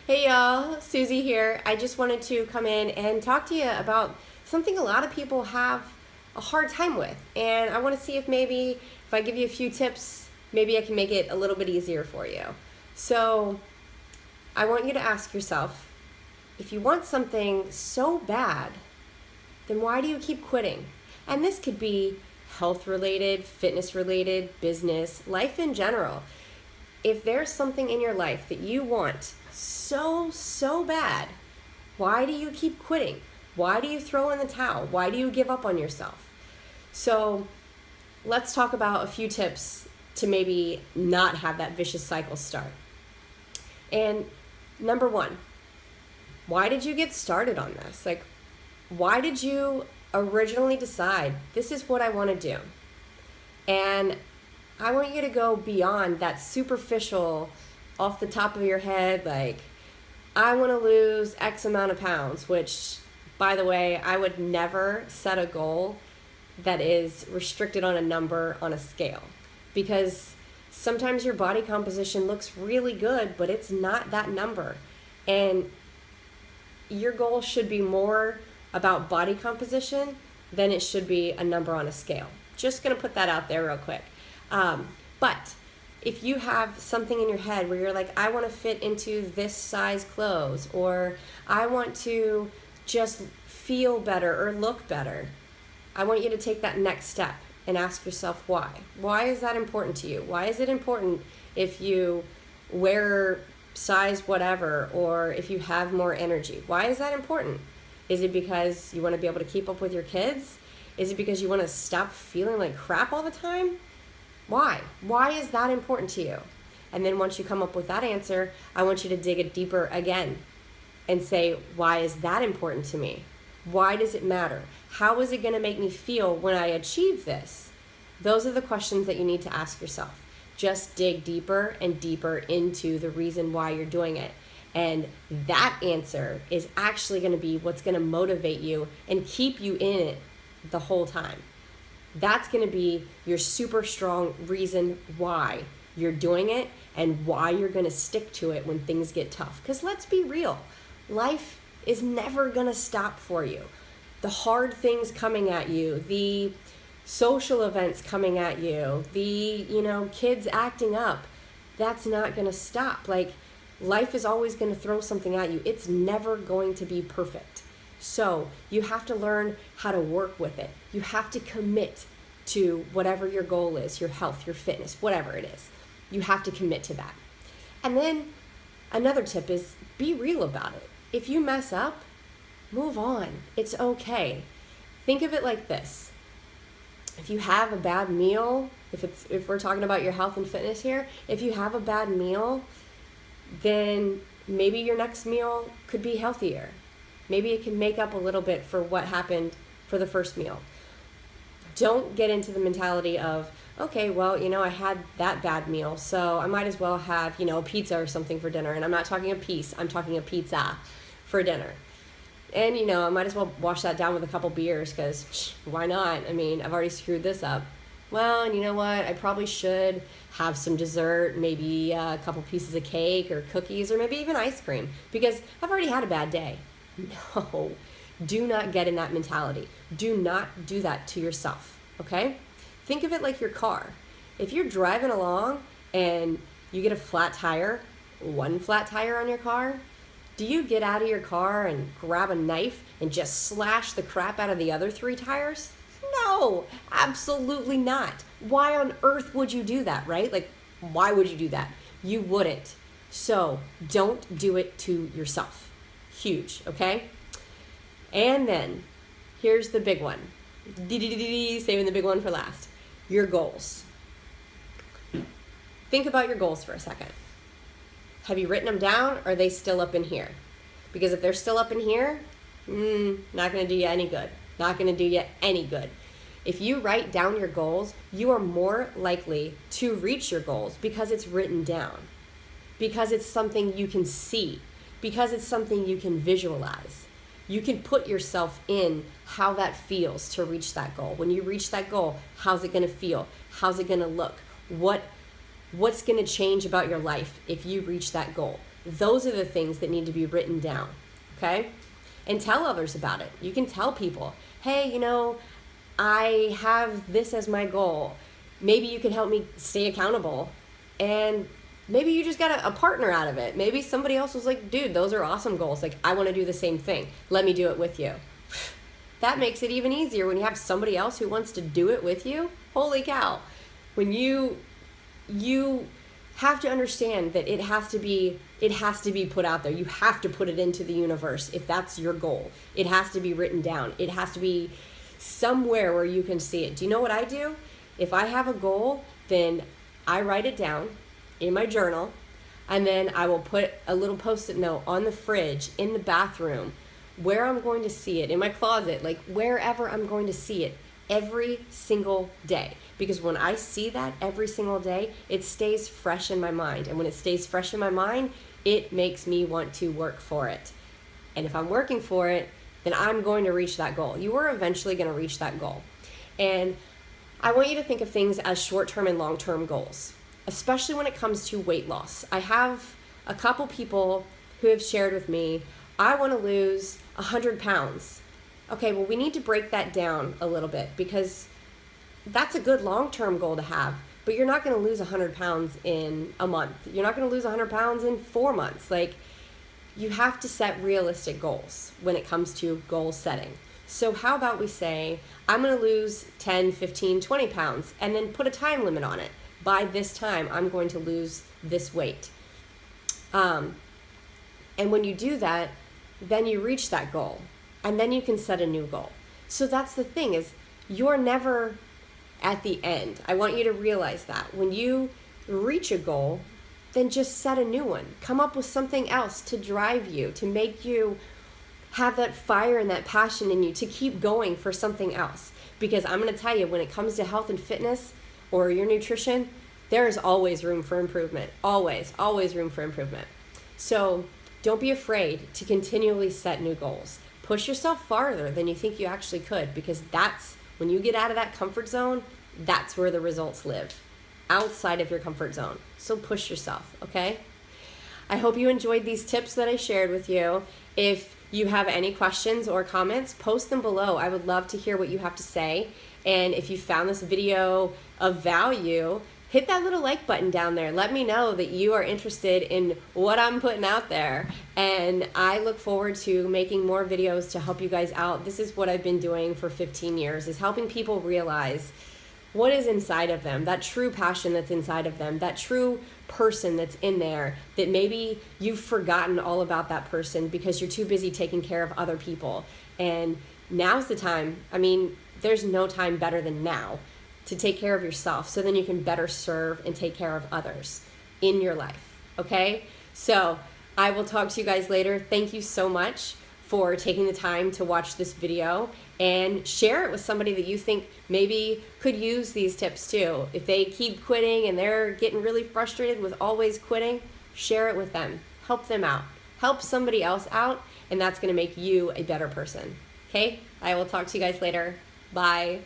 Hey y'all, Susie here. I just wanted to come in and talk to you about something a lot of people have a hard time with. And I want to see if maybe if I give you a few tips, maybe I can make it a little bit easier for you. So I want you to ask yourself, if you want something so bad, then why do you keep quitting? And this could be health related, fitness related, business, life in general. If there's something in your life that you want so bad, why do you keep quitting? Why do you throw in the towel? Why do you give up on yourself? So let's talk about a few tips to maybe not have that vicious cycle start. And number one, why did you get started on this? Like, why did you originally decide this is what I want to do? And I want you to go beyond that superficial, off the top of your head, like, I want to lose X amount of pounds, which, by the way, I would never set a goal that is restricted on a number on a scale, because sometimes your body composition looks really good, but it's not that number. And your goal should be more about body composition than it should be a number on a scale. Just going to put that out there real quick. But if you have something in your head where you're like, I want to fit into this size clothes, or I want to just feel better or look better, I want you to take that next step and ask yourself why. Why is that important to you? Why is it important if you wear size whatever, or if you have more energy? Why is that important? Is it because you want to be able to keep up with your kids? Is it because you want to stop feeling like crap all the time? Why? Why is that important to you? And then once you come up with that answer, I want you to dig it deeper again and say, why is that important to me? Why does it matter? How is it going to make me feel when I achieve this? Those are the questions that you need to ask yourself. Just dig deeper and deeper into the reason why you're doing it. And that answer is actually going to be what's going to motivate you and keep you in it the whole time. That's going to be your super strong reason why you're doing it and why you're going to stick to it when things get tough. Because let's be real, life is never going to stop for you. The hard things coming at you, the social events coming at you, the, kids acting up, that's not going to stop. Like, life is always going to throw something at you. It's never going to be perfect. So you have to learn how to work with it. You have to commit to whatever your goal is, your health, your fitness, whatever it is. You have to commit to that. And then another tip is be real about it. If you mess up, move on. It's okay. Think of it like this. If you have a bad meal, if we're talking about your health and fitness here, if you have a bad meal, then maybe your next meal could be healthier. Maybe it can make up a little bit for what happened for the first meal. Don't get into the mentality of, okay, well, I had that bad meal, so I might as well have, pizza or something for dinner. And I'm not talking a piece, I'm talking a pizza for dinner. And, I might as well wash that down with a couple beers, because why not? I mean, I've already screwed this up. Well, and you know what? I probably should have some dessert, maybe a couple pieces of cake or cookies, or maybe even ice cream, because I've already had a bad day. No, do not get in that mentality. Do not do that to yourself, okay? Think of it like your car. If you're driving along and you get a flat tire, one flat tire on your car, do you get out of your car and grab a knife and just slash the crap out of the other 3 tires? No, absolutely not. Why on earth would you do that, right? Like, why would you do that? You wouldn't. So don't do it to yourself. Huge, okay? And then, here's the big one. Saving the big one for last. Your goals. Think about your goals for a second. Have you written them down, or are they still up in here? Because if they're still up in here, not going to do you any good. Not going to do you any good. If you write down your goals, you are more likely to reach your goals because it's written down. Because it's something you can see. Because it's something you can visualize. You can put yourself in how that feels to reach that goal. When you reach that goal, how's it going to feel? How's it going to look? What's going to change about your life if you reach that goal? those are the things that need to be written down, okay? And tell others about it. You can tell people, hey, I have this as my goal. Maybe you can help me stay accountable. And maybe you just got a partner out of it. Maybe somebody else was like, dude, those are awesome goals. Like, I want to do the same thing. Let me do it with you. That makes it even easier when you have somebody else who wants to do it with you. Holy cow. When you have to understand that it has to be put out there. You have to put it into the universe if that's your goal. It has to be written down. It has to be somewhere where you can see it. Do you know what I do? If I have a goal, then I write it down in my journal, and then I will put a little post-it note on the fridge, in the bathroom, where I'm going to see it, in my closet, like wherever I'm going to see it every single day. Because when I see that every single day, it stays fresh in my mind. And when it stays fresh in my mind, it makes me want to work for it. And if I'm working for it, then I'm going to reach that goal. You are eventually going to reach that goal. And I want you to think of things as short-term and long-term goals, especially when it comes to weight loss. I have a couple people who have shared with me, I want to lose 100 pounds. Okay, well, we need to break that down a little bit, because that's a good long-term goal to have, but you're not going to lose 100 pounds in a month. You're not going to lose 100 pounds in 4 months. Like, you have to set realistic goals when it comes to goal setting. So how about we say, I'm going to lose 10, 15, 20 pounds, and then put a time limit on it. By this time, I'm going to lose this weight. And when you do that, then you reach that goal, and then you can set a new goal. So that's the thing, is you're never at the end. I want you to realize that. When you reach a goal, then just set a new one. Come up with something else to drive you, to make you have that fire and that passion in you to keep going for something else. Because I'm going to tell you, when it comes to health and fitness or your nutrition, there is always room for improvement. Always room for improvement. So don't be afraid to continually set new goals. Push yourself farther than you think you actually could, because that's when you get out of that comfort zone, that's where the results live, outside of your comfort zone. So push yourself, okay? I hope you enjoyed these tips that I shared with you. If you have any questions or comments, post them below. I would love to hear what you have to say. And if you found this video of value, hit that little like button down there. Let me know that you are interested in what I'm putting out there. And I look forward to making more videos to help you guys out. This is what I've been doing for 15 years, is helping people realize what is inside of them, that true passion that's inside of them, that true person that's in there, that maybe you've forgotten all about that person because you're too busy taking care of other people. And now's the time. I mean, there's no time better than now to take care of yourself, so then you can better serve and take care of others in your life, okay? So I will talk to you guys later. Thank you so much for taking the time to watch this video, and share it with somebody that you think maybe could use these tips too. If they keep quitting and they're getting really frustrated with always quitting, share it with them. Help them out. Help somebody else out, and that's gonna make you a better person, okay? I will talk to you guys later. Bye.